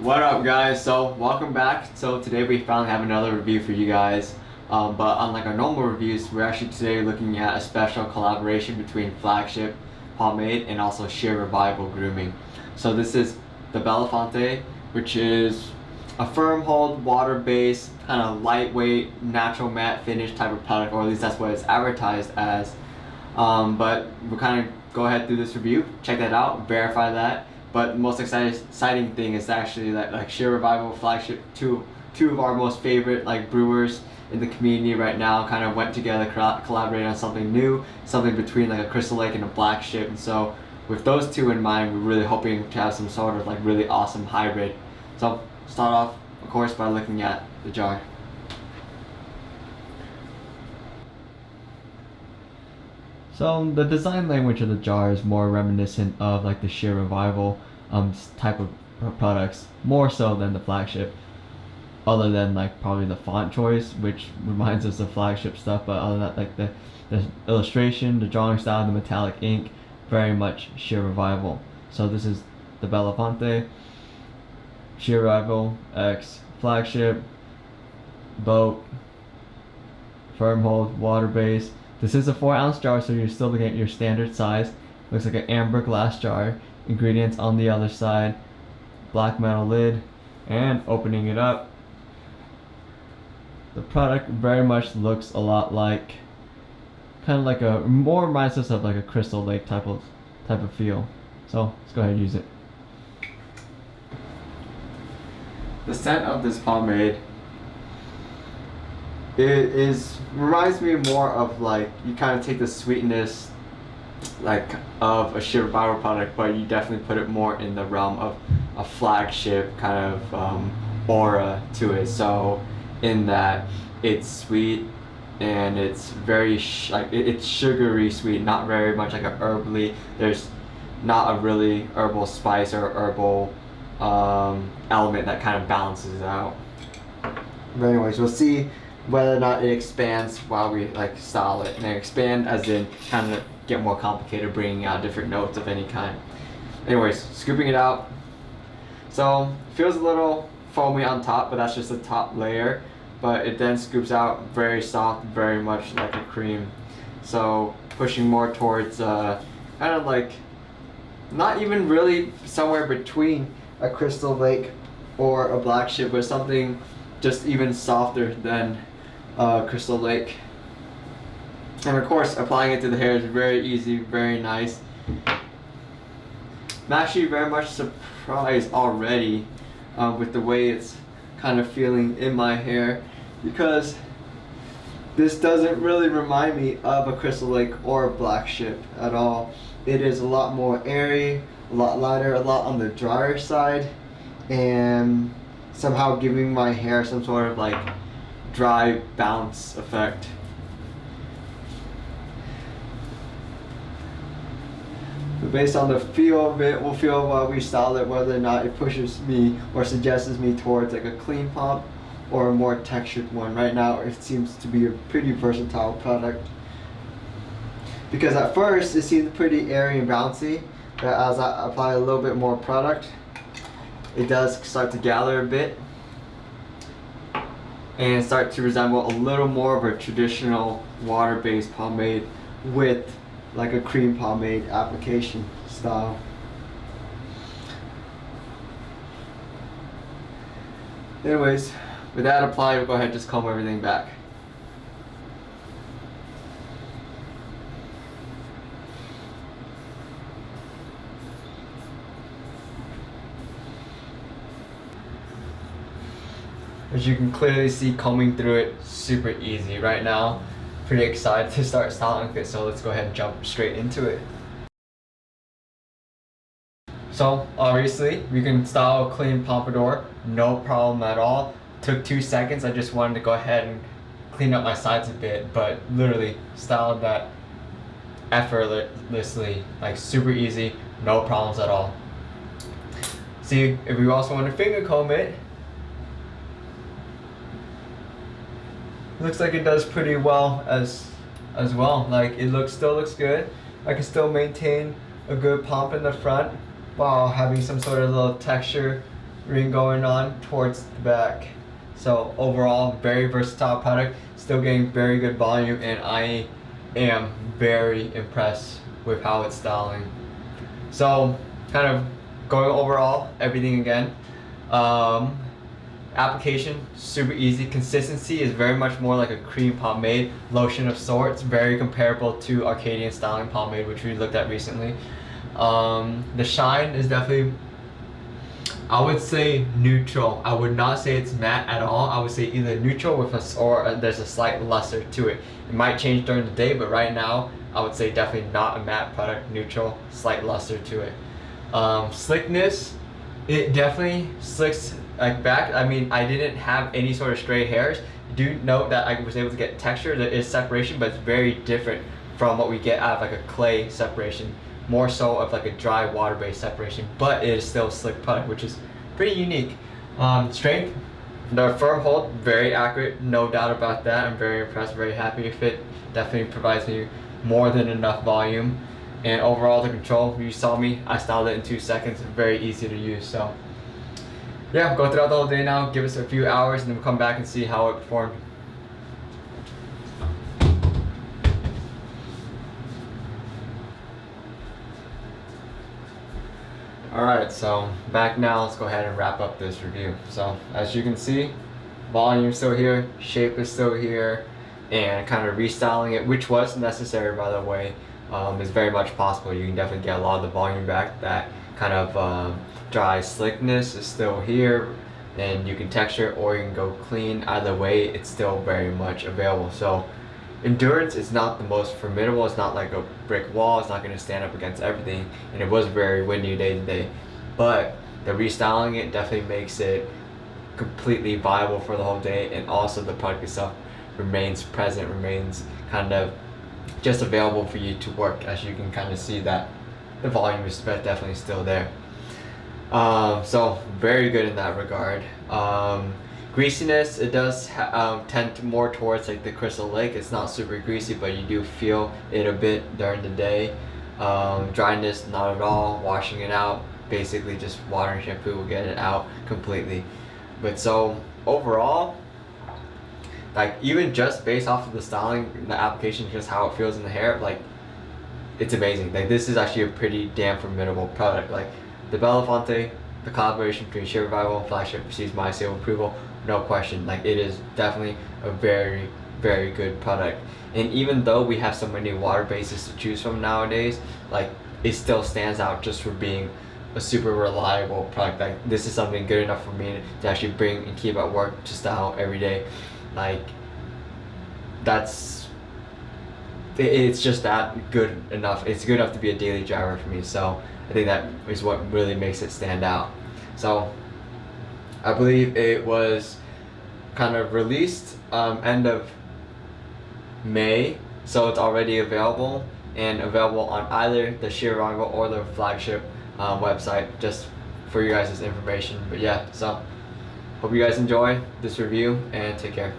What up guys? So welcome back. So today we finally have another review for you guys. But unlike our normal reviews, we're actually today looking at a special collaboration between Flagship, Pomade, and also Shear Revival Grooming. So this is the Belafonte, which is a firm hold, water-based, kind of lightweight, natural matte finish type of product, or at least that's what it's advertised as. But we'll kind of go ahead through this review, check that out, verify that. But the most exciting thing is actually that like Shear Revival, Flagship, two of our most favorite like brewers in the community right now, kind of went together, collaborated on something new, something between like a Crystal Lake and a Flagship. And so with those two in mind, we're really hoping to have some sort of like really awesome hybrid. So start off, of course, by looking at the jar. So the design language of the jar is more reminiscent of like the Shear Revival type of products, more so than the Flagship, other than like probably the font choice, which reminds us of Flagship stuff. But other than that, like the illustration, the drawing style, the metallic ink, very much Shear Revival. So this is the Belafonte, Shear Revival X Flagship, boat, firm hold, water base. This is a 4-ounce jar, so you're still looking at your standard size. Looks like an amber glass jar. Ingredients on the other side. Black metal lid. And opening it up, the product very much looks a lot like, kind of like more reminds us of like a Crystal Lake type of feel. So let's go ahead and use it. The scent of this pomade, reminds me more of like, you kind of take the sweetness like of a Shear Revival product, but you definitely put it more in the realm of a Flagship kind of aura to it. So in that it's sweet and it's very it's sugary sweet, not very much like a herbally. There's not a really herbal spice or herbal element that kind of balances it out. But anyways, we'll see whether or not it expands while we like style it. And expand as in kind of get more complicated, bringing out different notes of any kind. Anyways, scooping it out. So feels a little foamy on top, but that's just the top layer. But it then scoops out very soft, very much like a cream. So pushing more towards kind of like, not even really somewhere between a Crystal Lake or a Flagship, but something just even softer than Crystal Lake. And of course, applying it to the hair is very easy, very nice. I'm actually very much surprised already with the way it's kind of feeling in my hair, because this doesn't really remind me of a Crystal Lake or a Flagship at all. It is a lot more airy, a lot lighter, a lot on the drier side, and somehow giving my hair some sort of like dry bounce effect. But based on the feel of it, we'll feel while we style it whether or not it pushes me or suggests me towards like a clean pomp or a more textured one. Right now it seems to be a pretty versatile product, because at first it seemed pretty airy and bouncy, but as I apply a little bit more product, it does start to gather a bit and start to resemble a little more of a traditional water-based pomade with like a cream pomade application style. Anyways, with that applied, we'll go ahead and just comb everything back. As you can clearly see, combing through it, super easy right now. Pretty excited to start styling it, so let's go ahead and jump straight into it. So obviously, we can style a clean pompadour, no problem at all. Took 2 seconds, I just wanted to go ahead and clean up my sides a bit, but literally styled that effortlessly, like super easy, no problems at all. See, if we also want to finger comb it, looks like it does pretty well as well. Like it still looks good. I can still maintain a good pomp in the front while having some sort of little texture ring going on towards the back. So overall, very versatile product, still getting very good volume, and I am very impressed with how it's styling. So kind of going overall, everything again. Application, super easy. Consistency is very much more like a cream pomade, lotion of sorts, very comparable to Arcadian styling pomade, which we looked at recently. The shine is definitely, I would say neutral. I would not say it's matte at all. I would say either neutral with there's a slight luster to it. It might change during the day, but right now I would say definitely not a matte product. Neutral, slight luster to it. Slickness, it definitely slicks like back. I mean, I didn't have any sort of stray hairs. Do note that I was able to get texture. There is separation, but it's very different from what we get out of like a clay separation. More so of like a dry water-based separation, but it is still a slick product, which is pretty unique. Strength, the firm hold, very accurate, no doubt about that. I'm very impressed, very happy with it. Definitely provides me more than enough volume. And overall, the control, you saw me, I styled it in 2 seconds, very easy to use. So yeah, go throughout the whole day now, give us a few hours, and then we'll come back and see how it performed. Alright, so back now, let's go ahead and wrap up this review. So as you can see, volume still here, shape is still here, and kind of restyling it, which was necessary by the way, is very much possible. You can definitely get a lot of the volume back. That kind of dry slickness is still here, and you can texture it or you can go clean. Either way, it's still very much available. So endurance is not the most formidable. It's not like a brick wall. It's not going to stand up against everything, and it was very windy day to day, but the restyling it definitely makes it completely viable for the whole day, and also the product itself remains present, remains kind of just available for you to work. As you can kind of see that the volume is definitely still there. So very good in that regard. Greasiness, it does tend to more towards like the Crystal Lake. It's not super greasy, but you do feel it a bit during the day. Dryness, not at all. Washing it out, basically just water and shampoo will get it out completely. But so overall, like even just based off of the styling, the application, just how it feels in the hair, like it's amazing. Like this is actually a pretty damn formidable product. Like the Belafonte, the collaboration between Shear and Flagship receives my seal of approval, no question. Like it is definitely a very, very good product. And even though we have so many water bases to choose from nowadays, like it still stands out just for being a super reliable product. Like this is something good enough for me to actually bring and keep at work to style every day. Like it's just that good enough. It's good enough to be a daily driver for me. So I think that is what really makes it stand out. So I believe it was kind of released end of May, so it's already available, and available on either the Shear or the Flagship website, just for you guys' information. But yeah, so hope you guys enjoy this review and take care.